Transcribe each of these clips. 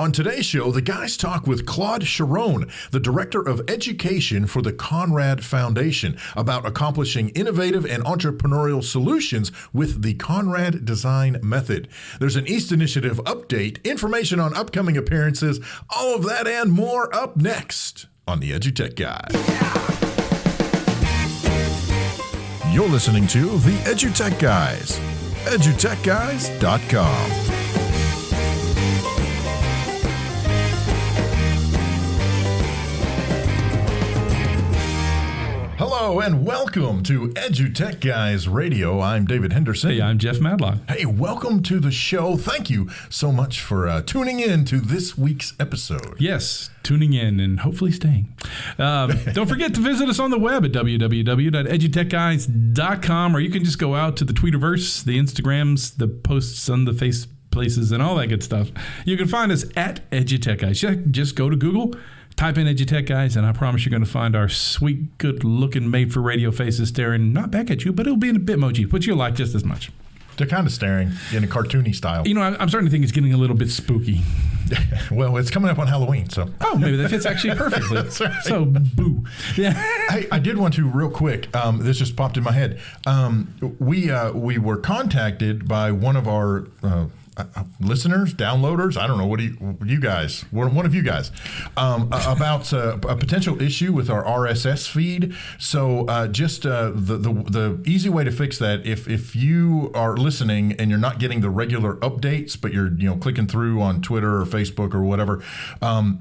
On today's show, the guys talk with Claude Charron, the Director of Education for the Conrad Foundation, about accomplishing innovative and entrepreneurial solutions with the Conrad Design Method. There's an East Initiative update, information on upcoming appearances, all of that and more up next on the EduTechGuys. You're listening to the EduTechGuys, EduTechGuys.com. Hello and welcome to EduTechGuys Radio. I'm David Henderson. Hey, I'm Jeff Madlock. Hey, welcome to the show. Thank you so much for tuning in to this week's episode. Yes, tuning in and hopefully staying. Don't forget to visit us on the web at www.edutechguys.com, or you can just go out to the Twitterverse, the Instagrams, the posts on the face places, and all that good stuff. You can find us at EduTechGuys. Just go to Google, type in EduTechGuys, and I promise you're going to find our sweet, good-looking, made-for-radio faces staring not back at you, but it'll be in a Bitmoji, which you'll like just as much. They're kind of staring in a cartoony style. You know, I'm starting to think it's getting a little bit spooky. Well, it's coming up on Halloween, so. Oh, maybe that fits actually perfectly. That's right. So, boo. Yeah. Hey, I did want to real quick. This just popped in my head. We were contacted by one of our listeners, downloaders. I don't know. What do you guys? One of you guys about a potential issue with our RSS feed. So just the easy way to fix that, if you are listening and you're not getting the regular updates, but you're clicking through on Twitter or Facebook or whatever,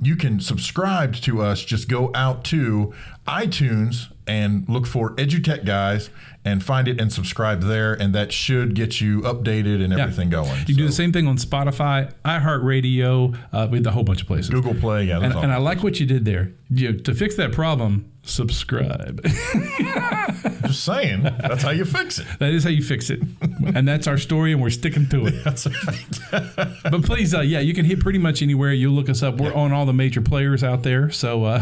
you can subscribe to us. Just go out to iTunes and look for EduTechGuys and find it and subscribe there, and that should get you updated and everything going. You do the same thing on Spotify, iHeartRadio, with a whole bunch of places. Google Play, yeah. And I like what you did there. To fix that problem, subscribe. Just saying, that's how you fix it. That is how you fix it. And that's our story, and we're sticking to it. That's right. But please, you can hit pretty much anywhere. You look us up. We're on all the major players out there, so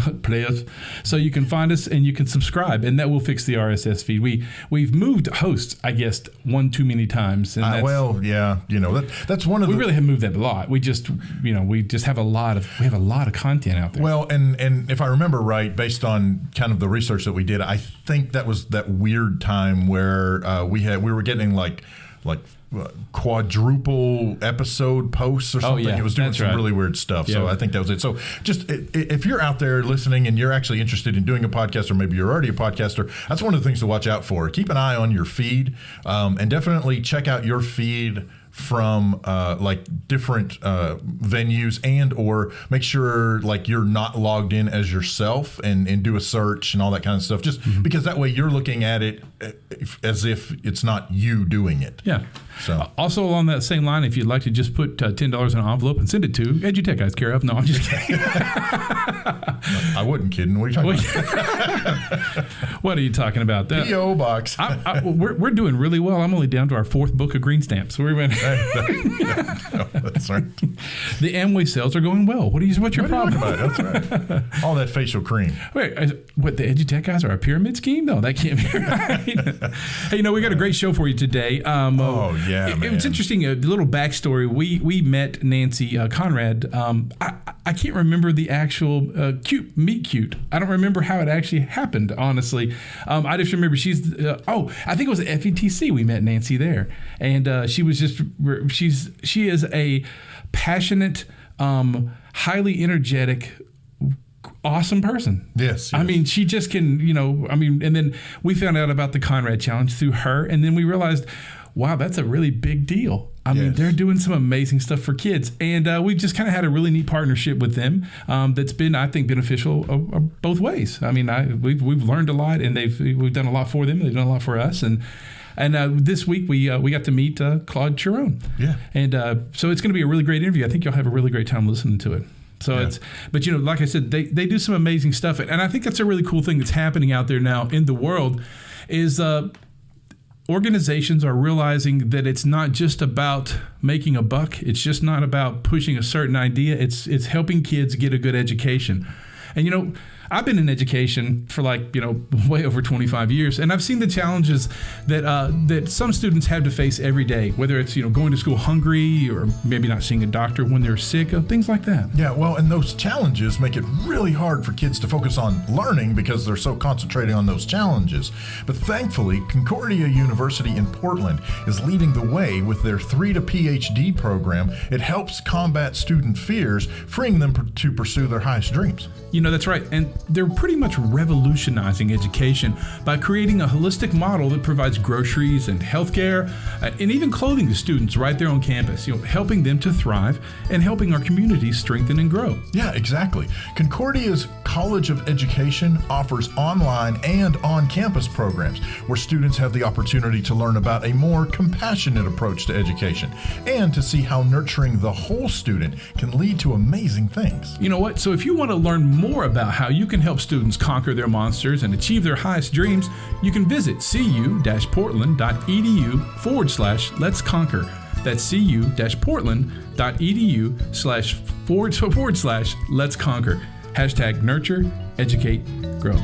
so you can find us and you can subscribe, and that will fix the RSS feed. We've moved hosts, I guess, one too many times. And that's one of we really have moved that a lot. We just have a lot of content out there. Well, and if I remember right, based on kind of the research that we did, I think that was that weird time where we were getting like quadruple episode posts or something. It was doing some really weird stuff. Yeah. So I think that was it. So just if you're out there listening and you're actually interested in doing a podcast, or maybe you're already a podcaster, that's one of the things to watch out for. Keep an eye on your feed, and definitely check out your feed from different venues, and or make sure you're not logged in as yourself, and do a search and all that kind of stuff, just because that way you're looking at it as if it's not you doing it. Yeah. So also along that same line, if you'd like to just put $10 in an envelope and send it to EduTechGuys, care of. No, I'm just kidding. I wasn't kidding. What are you talking about? What are you talking about? P.O. Box. We're doing really well. I'm only down to our 4th book of green stamps. That's right. The Amway sales are going well. What's your problem? That's right. All that facial cream. Wait, what, the EduTech Guys are a pyramid scheme? No, that can't be right. Hey, we got a great show for you today. It was interesting. A little backstory. We met Nancy Conrad. I can't remember the actual meet cute. I don't remember how it actually happened, honestly. I just remember I think it was at FETC we met Nancy there. And she is a passionate, highly energetic, awesome person. Yes. I mean, she just can, and then we found out about the Conrad Challenge through her, and then we realized, wow, that's a really big deal. I mean, they're doing some amazing stuff for kids, and we've just kind of had a really neat partnership with them that's been, I think, beneficial both ways. I mean, we've learned a lot, and we've done a lot for them. They've done a lot for us, and this week we got to meet Claude Charron. Yeah, and so it's going to be a really great interview. I think you'll have a really great time listening to it. So but like I said, they do some amazing stuff, and I think that's a really cool thing that's happening out there now in the world is. Organizations are realizing that it's not just about making a buck. It's just not about pushing a certain idea. It's helping kids get a good education. And I've been in education for way over 25 years, and I've seen the challenges that some students have to face every day, whether it's going to school hungry or maybe not seeing a doctor when they're sick, things like that. Yeah, well, and those challenges make it really hard for kids to focus on learning because they're so concentrating on those challenges. But thankfully, Concordia University in Portland is leading the way with their 3 to PhD program. It helps combat student fears, freeing them to pursue their highest dreams. That's right. And they're pretty much revolutionizing education by creating a holistic model that provides groceries and healthcare and even clothing to students right there on campus, helping them to thrive and helping our communities strengthen and grow. Yeah, exactly. Concordia's College of Education offers online and on-campus programs where students have the opportunity to learn about a more compassionate approach to education and to see how nurturing the whole student can lead to amazing things. You know what? So if you want to learn more about how you can help students conquer their monsters and achieve their highest dreams, you can visit cu-portland.edu/let's conquer. That's cu-portland.edu/let's conquer. #nurture, educate, grow.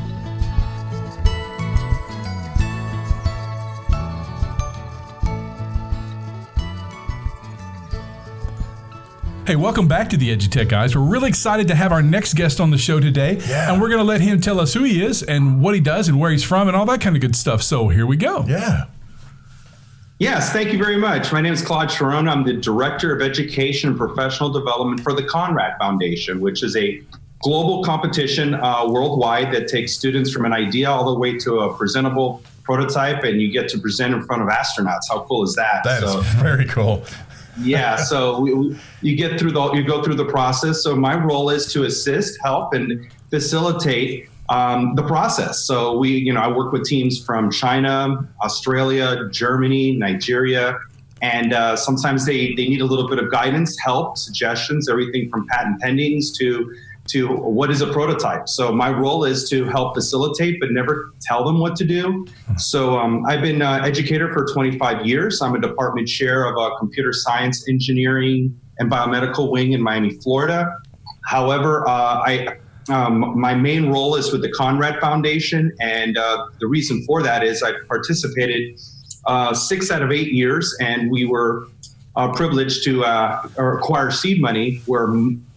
Hey, welcome back to the EduTech Guys. We're really excited to have our next guest on the show today. Yeah. And we're going to let him tell us who he is and what he does and where he's from and all that kind of good stuff. So here we go. Yeah. Yes, thank you very much. My name is Claude Charron. I'm the Director of Education and Professional Development for the Conrad Foundation, which is a global competition worldwide that takes students from an idea all the way to a presentable prototype, and you get to present in front of astronauts. How cool is that? That is very cool. Yeah, so you go through the process. So my role is to assist, help, and facilitate the process. So I work with teams from China, Australia, Germany, Nigeria, and sometimes they need a little bit of guidance, help, suggestions, everything from patent pendings to what is a prototype. So my role is to help facilitate, but never tell them what to do. So I've been an educator for 25 years. I'm a department chair of a computer science, engineering, and biomedical wing in Miami, Florida. However, my main role is with the Conrad Foundation, and the reason for that is I participated 6 out of 8 years, and we were privileged to acquire seed money where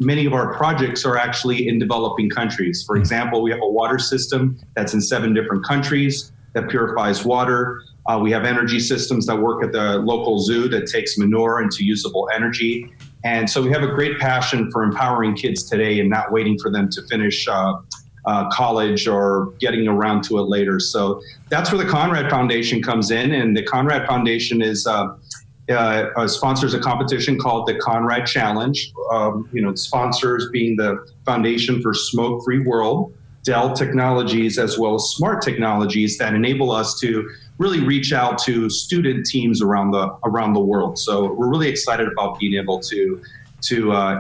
many of our projects are actually in developing countries. For example, we have a water system that's in 7 different countries that purifies water. We have energy systems that work at the local zoo that takes manure into usable energy. And so we have a great passion for empowering kids today and not waiting for them to finish college or getting around to it later. So that's where the Conrad Foundation comes in. And the Conrad Foundation is sponsors a competition called the Conrad Challenge. Sponsors being the Foundation for Smoke-Free World, Dell Technologies, as well as smart technologies that enable us to really reach out to student teams around the world. So we're really excited about being able to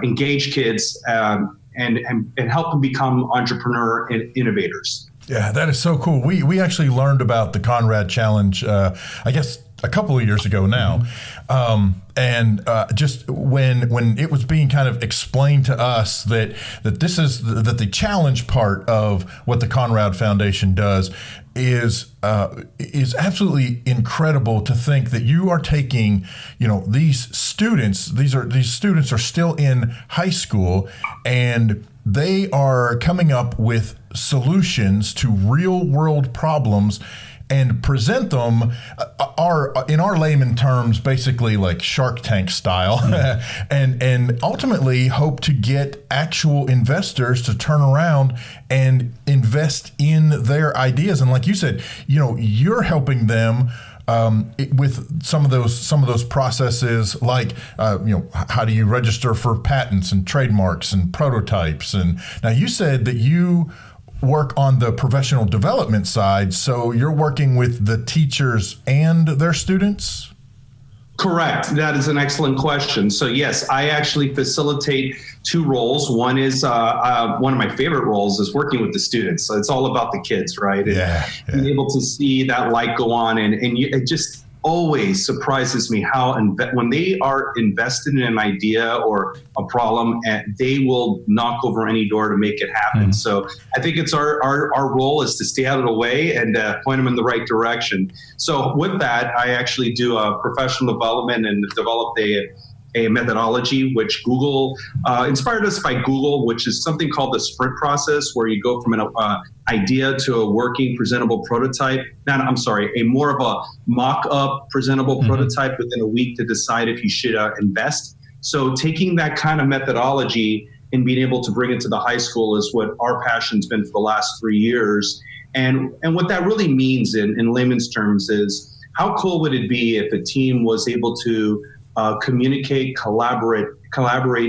engage kids and help them become entrepreneur and innovators. Yeah, that is so cool. We actually learned about the Conrad Challenge, I guess, a couple of years ago now. Just when it was being kind of explained to us that the challenge part of what the Conrad Foundation does is absolutely incredible to think that you are taking, these students are still in high school and they are coming up with solutions to real world problems and present them in our layman terms, basically like Shark Tank style, and ultimately hope to get actual investors to turn around and invest in their ideas. And like you said, you're helping them with some of those processes, like how do you register for patents and trademarks and prototypes. And now you said that you work on the professional development side, so you're working with the teachers and their students? Correct. That is an excellent question. So yes, I actually facilitate 2 roles. One is one of my favorite roles is working with the students. So it's all about the kids, right? And being able to see that light go on, and it just always surprises me how when they are invested in an idea or a problem, they will knock over any door to make it happen. So I think it's our role is to stay out of the way and point them in the right direction. So with that, I actually do professional development and developed a methodology which Google inspired us by Google, which is something called the sprint process, where you go from an idea to a working presentable prototype. A more of a mock-up presentable prototype within a week to decide if you should invest. So taking that kind of methodology and being able to bring it to the high school is what our passion's been for the last 3 years. And what that really means in layman's terms is, how cool would it be if a team was able to communicate, collaborate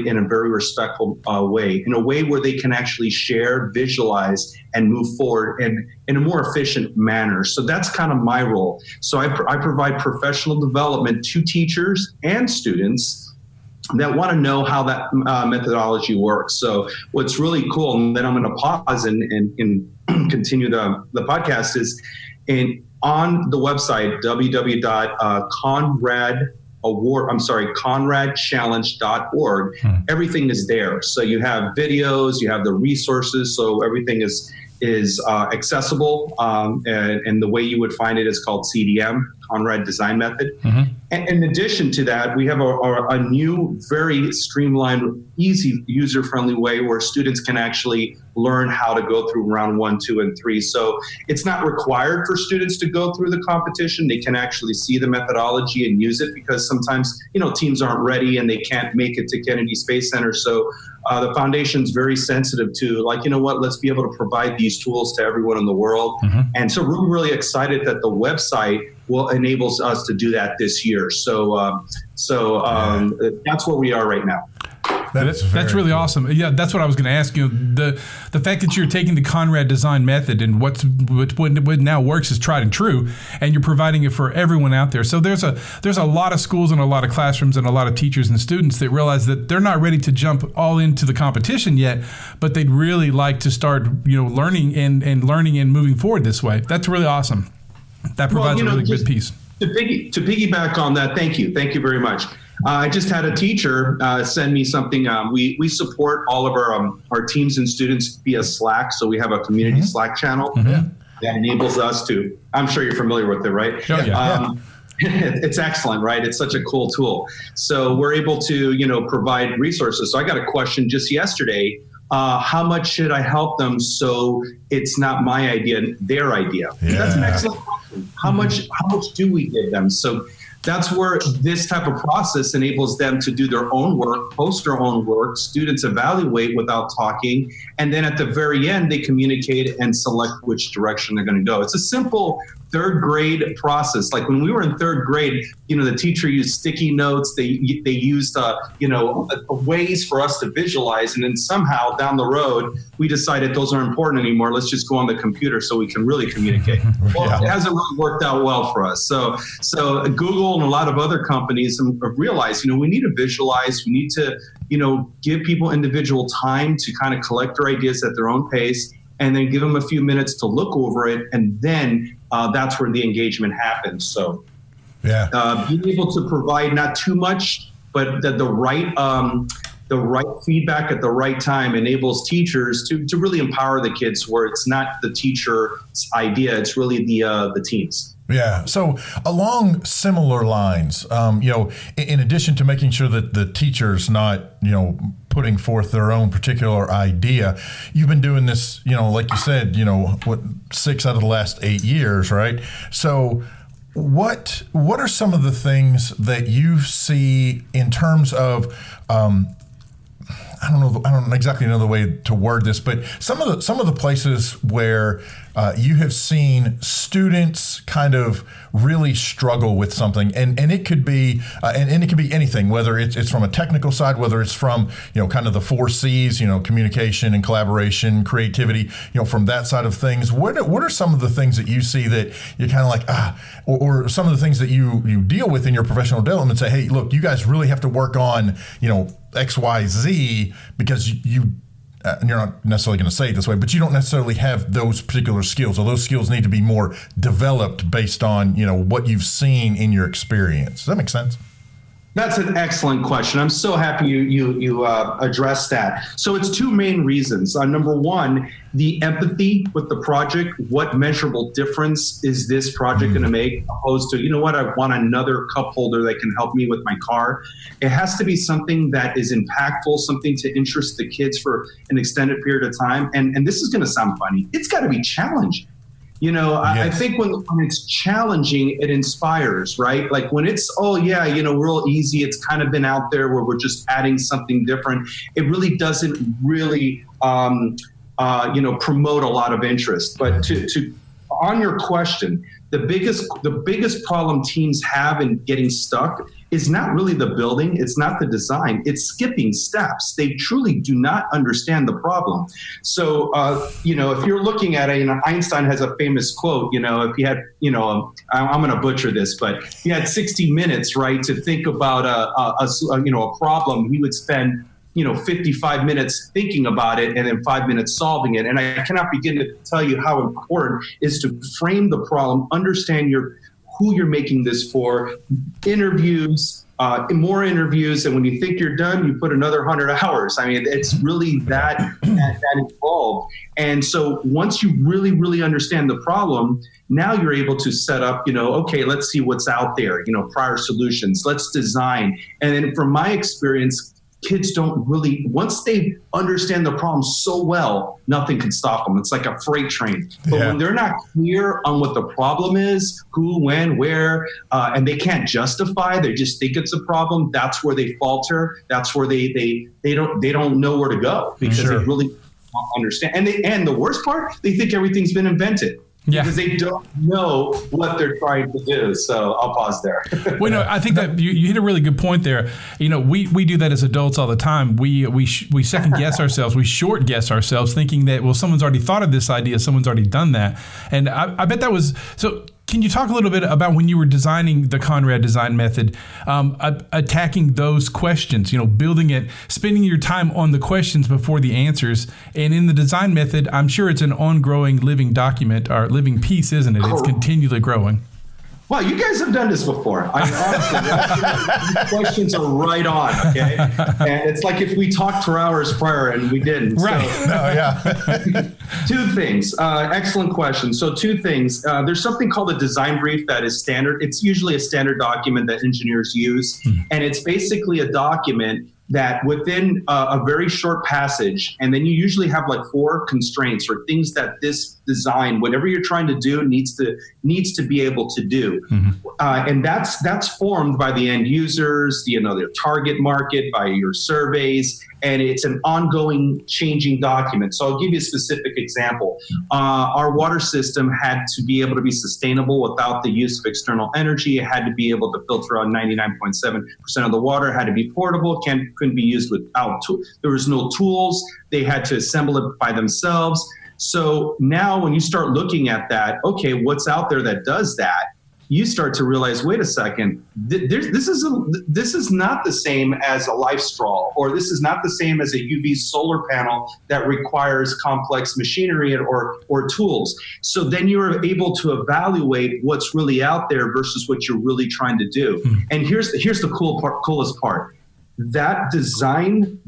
in a very respectful way, in a way where they can actually share, visualize, and move forward in a more efficient manner. So that's kind of my role. So I provide professional development to teachers and students that want to know how that methodology works. So what's really cool, and then I'm going to pause and continue the podcast, is on the website, conradchallenge.org. Everything is there. So you have videos, you have the resources, so everything is accessible. And the way you would find it is called CDM, Conrad Design Method. And in addition to that, we have a new, very streamlined, easy, user-friendly way where students can actually learn how to go through round 1, 2, and 3. So it's not required for students to go through the competition. They can actually see the methodology and use it, because sometimes, teams aren't ready and they can't make it to Kennedy Space Center. So the foundation's very sensitive to, let's be able to provide these tools to everyone in the world. And so we're really excited that the website enables us to do that this year. So that's where we are right now. That's really awesome. Yeah, that's what I was going to ask you. The fact that you're taking the Conrad design method and what now works is tried and true, and you're providing it for everyone out there. So there's a lot of schools and a lot of classrooms and a lot of teachers and students that realize that they're not ready to jump all into the competition yet, but they'd really like to start learning and moving forward this way. That's really awesome. That provides a really good piece. To piggyback on that, thank you very much. I just had a teacher send me something. We support all of our teams and students via Slack, so we have a community Slack channel that enables us to. I'm sure you're familiar with it, right? Oh, yeah. It's excellent, right? It's such a cool tool. So we're able to provide resources. So I got a question just yesterday. How much should I help them so it's not my idea, their idea? Yeah. That's an excellent question. How much do we give them? So that's where this type of process enables them to do their own work, post their own work, students evaluate without talking, and then at the very end, they communicate and select which direction they're going to go. It's a simple third grade process. Like when we were in third grade, the teacher used sticky notes. They used ways for us to visualize, and then somehow down the road we decided those aren't important anymore. Let's just go on the computer so we can really communicate. Well, it hasn't really worked out well for us. So Google and a lot of other companies have realized, we need to visualize. We need to give people individual time to kind of collect their ideas at their own pace, and then give them a few minutes to look over it, and then that's where the engagement happens. So being able to provide not too much, but the right feedback at the right time enables teachers to really empower the kids, where it's not the teacher's idea, it's really the team's. Yeah. So along similar lines, in addition to making sure that the teacher's not, putting forth their own particular idea, you've been doing this, like you said, 6 out of the last 8 years, right? So what are some of the things that you see in terms of, I don't exactly know the way to word this, but some of the places where you have seen students kind of really struggle with something, and it could be and it could be anything, whether it's from a technical side, whether it's from kind of the 4 C's, communication and collaboration, creativity, from that side of things. What are some of the things that you see that you're kind of like or some of the things that you deal with in your professional development? Say, hey, look, you guys really have to work on X, Y, Z, because you're not necessarily going to say it this way, but you don't necessarily have those particular skills, or those skills need to be more developed based on, what you've seen in your experience. Does that make sense? That's an excellent question. I'm so happy you addressed that. So it's two main reasons. Number one, the empathy with the project. What measurable difference is this project going to make, opposed to, I want another cup holder that can help me with my car. It has to be something that is impactful, something to interest the kids for an extended period of time. And this is going to sound funny. It's got to be challenging. Yes. I think when it's challenging, it inspires, right? Like when it's, real easy, it's kind of been out there where we're just adding something different. It really doesn't really, promote a lot of interest. But to on your question, the biggest problem teams have in getting stuck is not really the building. It's not the design. It's skipping steps. They truly do not understand the problem. So, if you're looking at it, Einstein has a famous quote, if he had, I'm going to butcher this, but he had 60 minutes, right, to think about a problem, he would spend 55 minutes thinking about it and then 5 minutes solving it. And I cannot begin to tell you how important it is to frame the problem, understand who you're making this for, interviews, more interviews. And when you think you're done, you put another 100 hours. I mean, it's really that involved. And so once you really, really understand the problem, now you're able to set up, okay, let's see what's out there, prior solutions, let's design. And then from my experience, kids don't really, once they understand the problem so well, nothing can stop them. It's like a freight train. But when they're not clear on what the problem is, who, when, where, and they can't justify, they just think it's a problem, that's where they falter. That's where they don't know where to go, because they really don't understand. And the worst part, they think everything's been invented. Yeah. Because they don't know what they're trying to do. So I'll pause there. Well, I think that you hit a really good point there. We do that as adults all the time. We second guess ourselves. We short guess ourselves, thinking that, someone's already thought of this idea. Someone's already done that. And I bet that was so. Can you talk a little bit about when you were designing the Conrad design method, attacking those questions, building it, spending your time on the questions before the answers? And in the design method, I'm sure it's an ongoing living document or living piece, isn't it? It's continually growing. Well, you guys have done this before. Honestly, these questions are right on, okay? And it's like if we talked for hours prior and we didn't. Right. So, two things. Excellent question. So two things. There's something called a design brief that is standard. It's usually a standard document that engineers use. And it's basically a document that within a very short passage, and then you usually have like 4 constraints or things that this design, whatever you're trying to do, needs to be able to do. And that's formed by the end users, their target market, by your surveys, and it's an ongoing changing document. So I'll give you a specific example. Our water system had to be able to be sustainable without the use of external energy. It had to be able to filter out 99.7% of the water, it had to be portable, couldn't be used without there was no tools. They had to assemble it by themselves. So now when you start looking at that, okay, what's out there that does that? You start to realize, wait a second, this is not the same as a life straw, or this is not the same as a UV solar panel that requires complex machinery or tools. So then you're able to evaluate what's really out there versus what you're really trying to do. And here's the coolest part. That design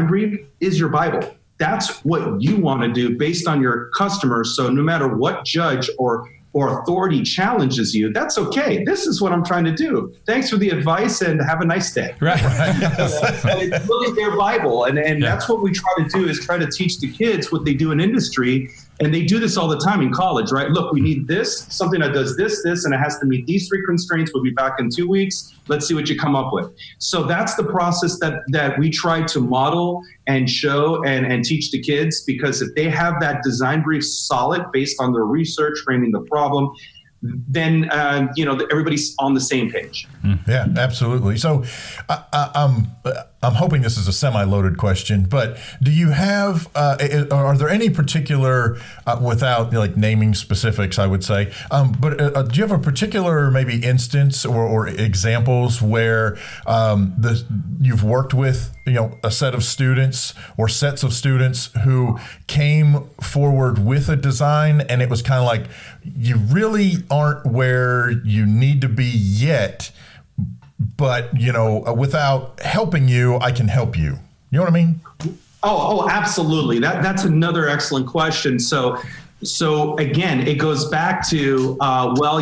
brief is your Bible. That's what you want to do based on your customers. So no matter what judge or authority challenges you, that's okay. This is what I'm trying to do. Thanks for the advice and have a nice day. Right. And it's really their Bible. And that's what we try to do, is try to teach the kids what they do in industry. And they do this all the time in college, right? Look, we need this, something that does this, and it has to meet these 3 constraints. We'll be back in 2 weeks. Let's see what you come up with. So that's the process that we try to model and show and teach the kids, because if they have that design brief solid based on their research, framing the problem, then everybody's on the same page. Yeah, absolutely. So I'm hoping this is a semi-loaded question, but do you have, are there any particular, without like naming specifics, I would say, but do you have a particular maybe instance or examples where you've worked with, a set of students or sets of students who came forward with a design and it was kind of like, you really aren't where you need to be yet, but, without helping you, I can help you. You know what I mean? Oh, absolutely. That's another excellent question. So again, it goes back to,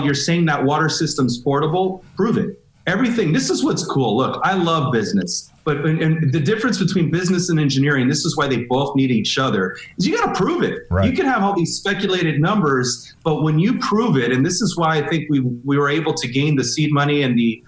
you're saying that water system's portable, prove it. Everything, this is what's cool. Look, I love business, but and the difference between business and engineering, this is why they both need each other, is you got to prove it. Right. You can have all these speculated numbers, but when you prove it, and this is why I think we were able to gain the seed money and the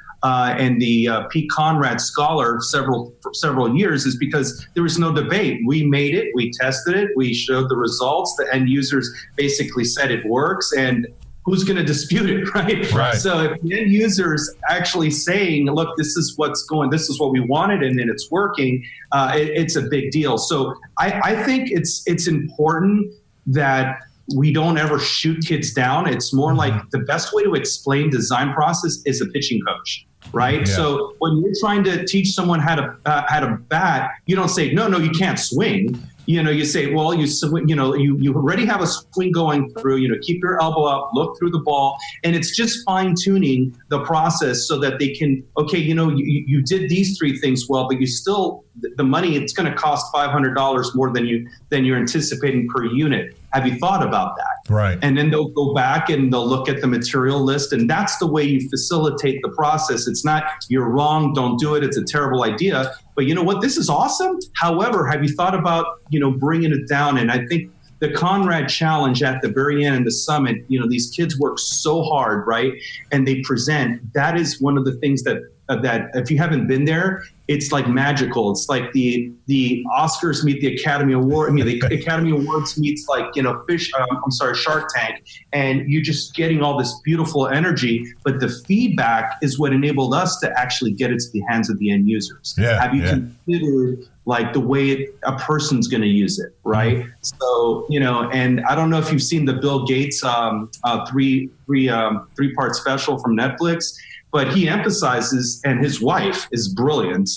Pete Conrad Scholar for several years, is because there was no debate. We made it, we tested it, we showed the results, the end users basically said it works, and who's going to dispute it, right? So if the end user's actually saying, look, this is what we wanted, and then it's working, it's a big deal. So I think it's important that we don't ever shoot kids down. It's more like the best way to explain design process is a pitching coach, right? Yeah. So when you're trying to teach someone how to bat, you don't say, no, you can't swing. You say, well, you already have a swing going through, keep your elbow up, look through the ball. And it's just fine tuning the process so that they can, you did these three things well, but you still, the money, it's going to cost $500 more than you're anticipating per unit. Have you thought about that? Right. And then they'll go back and they'll look at the material list. And that's the way you facilitate the process. It's not, you're wrong, don't do it, it's a terrible idea. But you know what? This is awesome. However, have you thought about, bringing it down? And I think the Conrad Challenge at the very end of the summit, these kids work so hard, right? And they present. That is one of the things that if you haven't been there, it's like magical. It's like the Oscars meet the Academy Award. The Academy Awards meets like, Shark Tank. And you're just getting all this beautiful energy. But the feedback is what enabled us to actually get it to the hands of the end users. Yeah, have you considered like the way a person's going to use it, right? Mm-hmm. So, and I don't know if you've seen the Bill Gates three-part special from Netflix, but he emphasizes, and his wife is brilliant,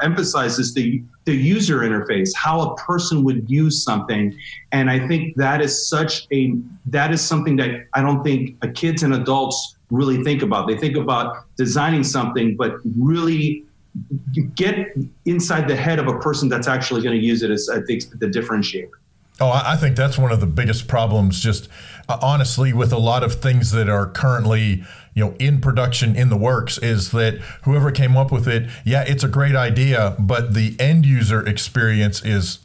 emphasizes the user interface, how a person would use something. And I think that is something that I don't think kids and adults really think about. They think about designing something, but really get inside the head of a person that's actually going to use it is, I think, the differentiator. Oh, I think that's one of the biggest problems, just honestly, with a lot of things that are currently, in production, in the works, is that whoever came up with it, it's a great idea, but the end user experience is,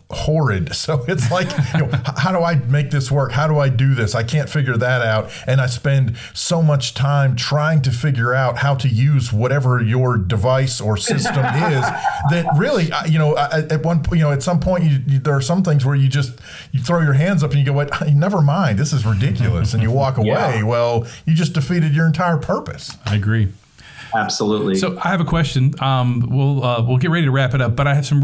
horrid. So it's like, how do I make this work? How do I do this? I can't figure that out. And I spend so much time trying to figure out how to use whatever your device or system is that really, at some point, there are some things where you throw your hands up and you go, what? Never mind. This is ridiculous. And you walk away. Yeah. Well, you just defeated your entire purpose. I agree. Absolutely. So I have a question. We'll get ready to wrap it up, but I have some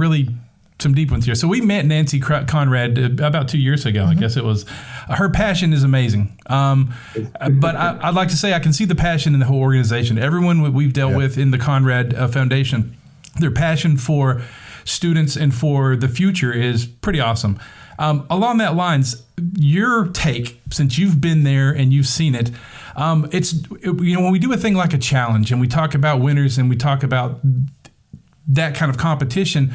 deep ones here. So we met Nancy Conrad about 2 years ago. Mm-hmm. I guess it was. Her passion is amazing. But I'd like to say I can see the passion in the whole organization. Everyone we've dealt with in the Conrad Foundation, their passion for students and for the future is pretty awesome. Along that lines, your take, since you've been there and you've seen it, when we do a thing like a challenge and we talk about winners and we talk about that kind of competition,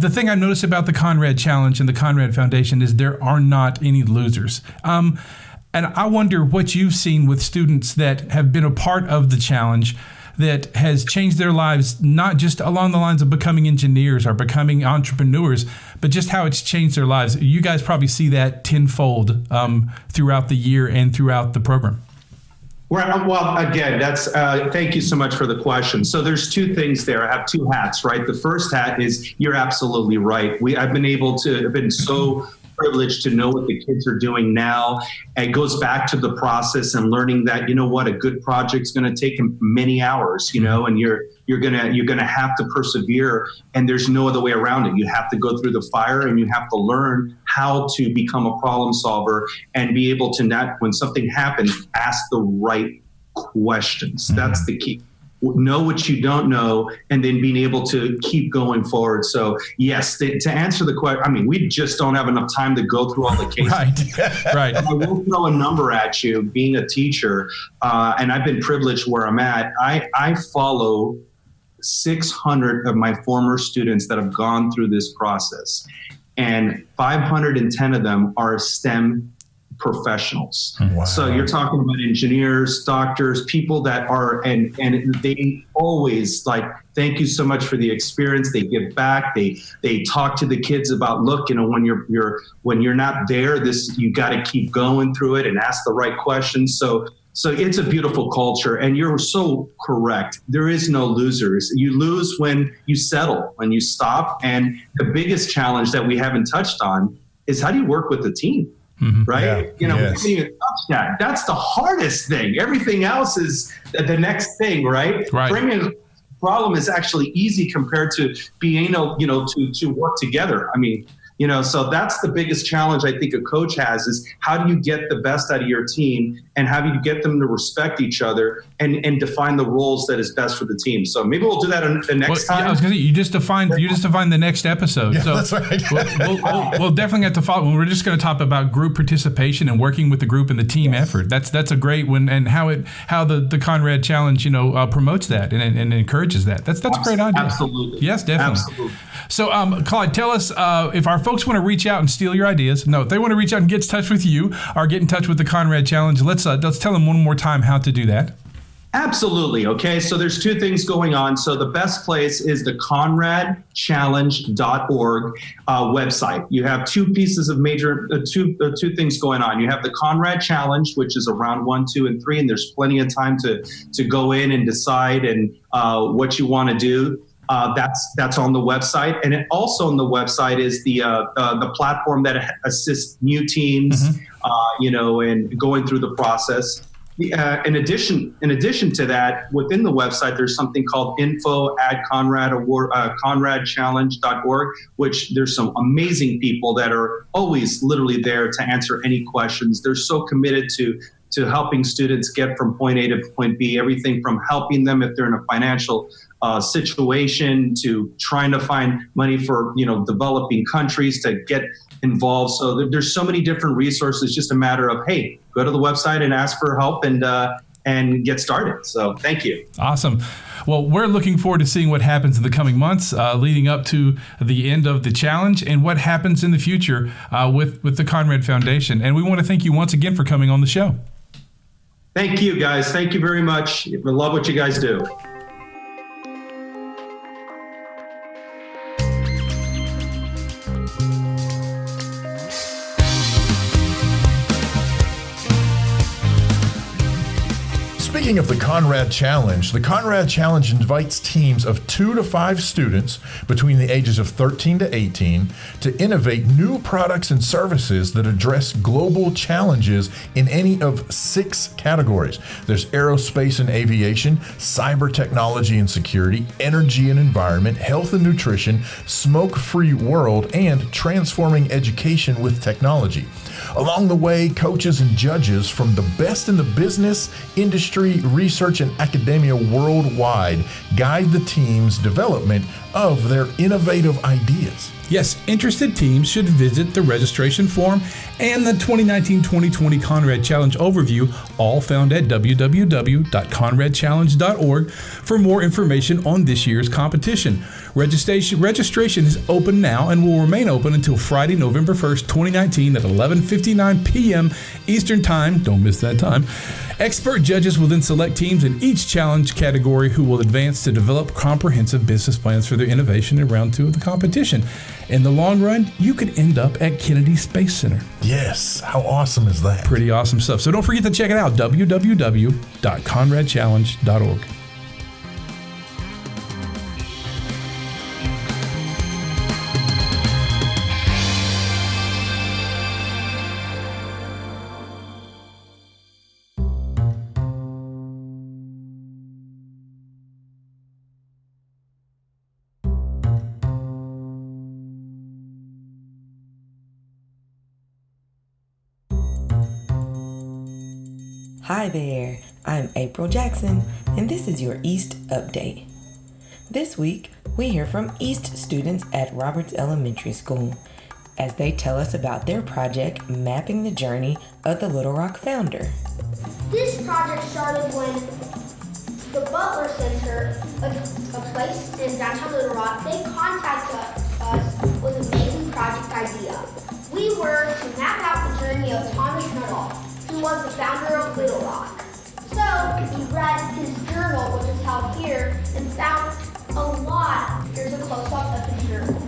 the thing I noticed about the Conrad Challenge and the Conrad Foundation is there are not any losers. And I wonder what you've seen with students that have been a part of the challenge that has changed their lives, not just along the lines of becoming engineers or becoming entrepreneurs, but just how it's changed their lives. You guys probably see that tenfold throughout the year and throughout the program. Well, again, thank you so much for the question. So there's two things there. I have two hats, right? The first hat is you're absolutely right. I've been so privileged to know what the kids are doing now. It goes back to the process and learning that, a good project's going to take many hours, and you're you're gonna have to persevere, and there's no other way around it. You have to go through the fire, and you have to learn how to become a problem solver and be able to not, when something happens, ask the right questions. That's the key. Know what you don't know, and then being able to keep going forward. So yes, to answer the question, I mean, we just don't have enough time to go through all the cases. Right. I will throw a number at you, being a teacher, and I've been privileged where I'm at. I follow 600 of my former students that have gone through this process, and 510 of them are STEM professionals. Wow. So you're talking about engineers, doctors, people that are, and they always like, thank you so much for the experience. They give back. They talk to the kids about, look, when you're not there, you got to keep going through it and ask the right questions. So it's a beautiful culture, and you're so correct. There is no losers. You lose when you settle, when you stop. And the biggest challenge that we haven't touched on is, how do you work with the team? Right? We haven't even touched that. That's the hardest thing. Everything else is the next thing, right? Framing a problem is actually easy compared to being able, to work together. I mean, so that's the biggest challenge I think a coach has, is how do you get the best out of your team, and how do you get them to respect each other and define the roles that is best for the team. So maybe we'll do that the next time. I was going to say, you just defined the next episode. Yeah, so that's right. we'll definitely have to follow. We're just going to talk about group participation and working with the group and the team effort. That's a great one, and how the Conrad Challenge promotes that and encourages that. That's a great idea. Absolutely. Yes, definitely. Absolutely. So, Claude, tell us if our folks want to reach out and steal your ideas. No, if they want to reach out and get in touch with you or get in touch with the Conrad Challenge, let's tell them one more time how to do that. Absolutely. Okay. So there's two things going on. So the best place is the ConradChallenge.org website. You have two pieces of two things going on. You have the Conrad Challenge, which is around 1, 2, and 3, and there's plenty of time to go in and decide and what you want to do. That's on the website, and also on the website is the platform that assists new teams, and going through the process. In addition to that, within the website, there's something called info@ConradChallenge.org, which there's some amazing people that are always literally there to answer any questions. They're so committed to helping students get from point A to point B, everything from helping them if they're in a financial situation to trying to find money for developing countries to get involved. So there's so many different resources. Just a matter of, hey, go to the website and ask for help and get started. So thank you. Awesome. Well, we're looking forward to seeing what happens in the coming months leading up to the end of the challenge, and what happens in the future with the Conrad Foundation. And we want to thank you once again for coming on the show. Thank you, guys. Thank you very much. I love what you guys do. Speaking of the Conrad Challenge invites teams of 2 to 5 students between the ages of 13 to 18 to innovate new products and services that address global challenges in any of 6 categories. There's aerospace and aviation, cyber technology and security, energy and environment, health and nutrition, smoke-free world, and transforming education with technology. Along the way, coaches and judges from the best in the business, industry, research, and academia worldwide guide the team's development of their innovative ideas. Yes, interested teams should visit the registration form and the 2019-2020 Conrad Challenge overview, all found at www.conradchallenge.org for more information on this year's competition. Registration is open now and will remain open until Friday, November 1st, 2019 at 11:59 p.m. Eastern Time. Don't miss that time. Expert judges will then select teams in each challenge category who will advance to develop comprehensive business plans for their innovation in round 2 of the competition. In the long run, you could end up at Kennedy Space Center. Yes, how awesome is that? Pretty awesome stuff. So don't forget to check it out, www.conradchallenge.org. Hi there, I'm April Jackson, and this is your East Update. This week, we hear from East students at Roberts Elementary School as they tell us about their project mapping the journey of the Little Rock founder. This project started when the Butler Center, a place in downtown Little Rock, they contacted us with an amazing project idea. We were to map out the journey of Thomas Nuttall, who was the founder of Little Rock. So we read his journal, which is held here, and found a lot. Here's a close-up of his journal.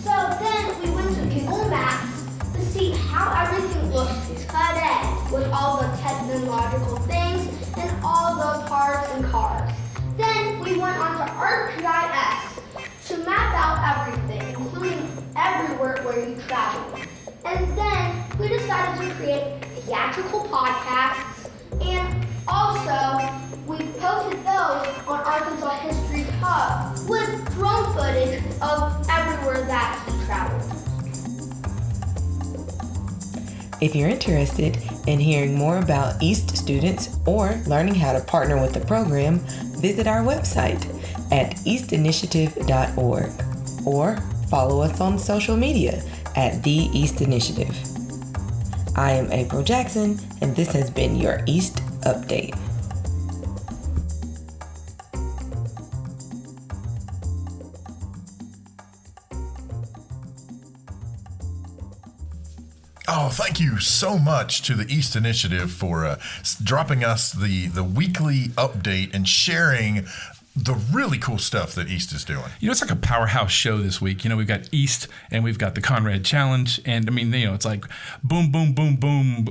So then we went to Google Maps to see how everything looks today with all the technological things and all the cars and cars. Then we went on to ArcGIS to map out everything, including everywhere where you travel. And then we decided to create theatrical podcasts, and also we posted those on Arkansas History Hub with drone footage of everywhere that he traveled. If you're interested in hearing more about East students or learning how to partner with the program, visit our website at eastinitiative.org or follow us on social media at The East Initiative. I am April Jackson, and this has been your East Update. Oh, thank you so much to the East Initiative for dropping us the weekly update and sharing the really cool stuff that East is doing. You know, it's like a powerhouse show this week. You know, we've got East and we've got the Conrad Challenge. And I mean, you know, it's like boom, boom, boom, boom.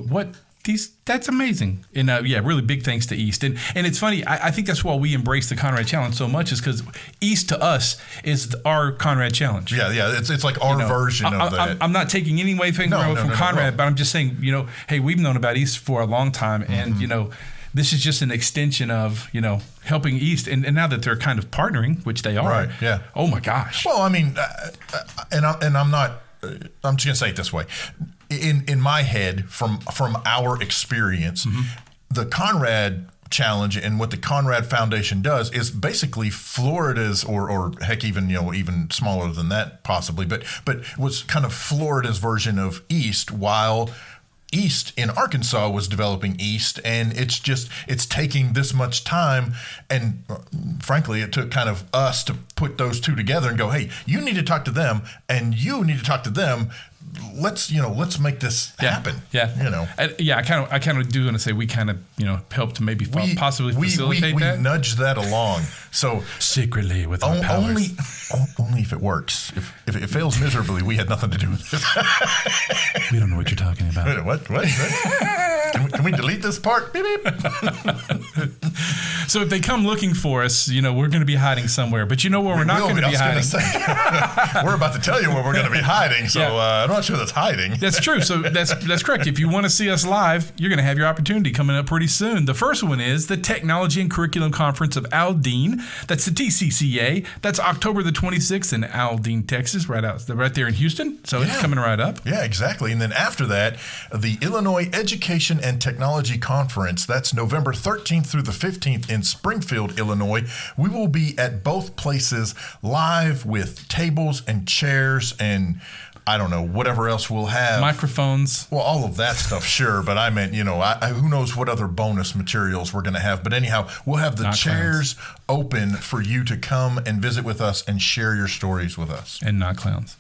That's amazing. And yeah, really big thanks to East. And it's funny, I think that's why we embrace the Conrad Challenge so much, is because East to us is our Conrad Challenge. Yeah, it's like our version of that. I'm not taking anything away from Conrad, but I'm just saying, you know, hey, we've known about East for a long time. And, you know, this is just an extension of, you know, helping East. And now that they're kind of partnering, which they are. Right, yeah. Oh, my gosh. Well, I mean, I'm just going to say it this way. In my head, from our experience, the Conrad Challenge and what the Conrad Foundation does is basically Florida's, or heck, even smaller than that possibly, but was kind of Florida's version of East, while East in Arkansas was developing East, and it's taking this much time, and frankly, it took kind of us to put those two together and go, hey, you need to talk to them, and you need to talk to them. Let's make this happen. Yeah. I kind of do want to say we kind of, helped to maybe possibly facilitate that. We nudged that along. So secretly with our powers. Only if it works. If it fails miserably, we had nothing to do with it. We don't know what you're talking about. What? Can we delete this part? Beep, beep. So if they come looking for us, we're going to be hiding somewhere. But you know where we're not going to be hiding? We're about to tell you where we're going to be hiding. So I'm not sure that's hiding. That's true. So that's correct. If you want to see us live, you're going to have your opportunity coming up pretty soon. The first one is the Technology and Curriculum Conference of Aldine. That's the TCCA. That's October the 26th in Aldine, Texas, right there in Houston. So it's coming right up. Yeah, exactly. And then after that, the Illinois Education and Technology Conference. That's November 13th through the 15th in Springfield, Illinois. We will be at both places live with tables and chairs and I don't know, whatever else we'll have. Microphones. Well, all of that stuff, sure. But I meant, who knows what other bonus materials we're going to have. But anyhow, we'll have the chairs open for you to come and visit with us and share your stories with us. And not clowns.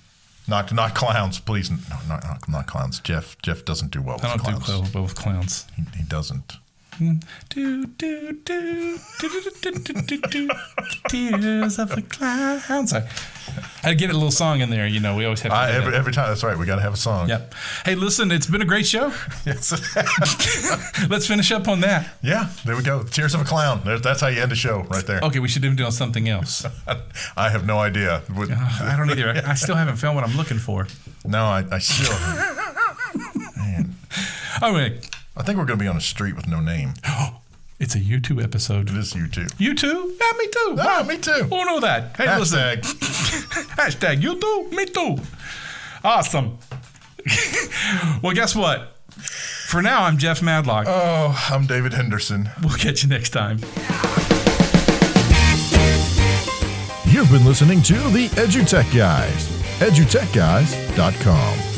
Not clowns, please. No, not clowns. Jeff doesn't do well with clowns. I don't do well with clowns. He doesn't. Tears of the clowns. I had to get a little song in there. We always have to every time. That's right. We got to have a song. Yep. Hey, listen, it's been a great show. Yes. Let's finish up on that. Yeah, there we go. Tears of a clown. That's how you end a show right there. Okay, we should have been doing something else. I have no idea. I don't either. I still haven't found what I'm looking for. No, I still. Man. Okay. I think we're going to be on a street with no name. It's a YouTube episode. It is YouTube. You too? Yeah, me too. No, me too. Who knew that? Hey, Hashtag. Listen. Hashtag you too? Me too. Awesome. Well, guess what? For now, I'm Jeff Madlock. Oh, I'm David Henderson. We'll catch you next time. You've been listening to the EduTech Guys, edutechguys.com.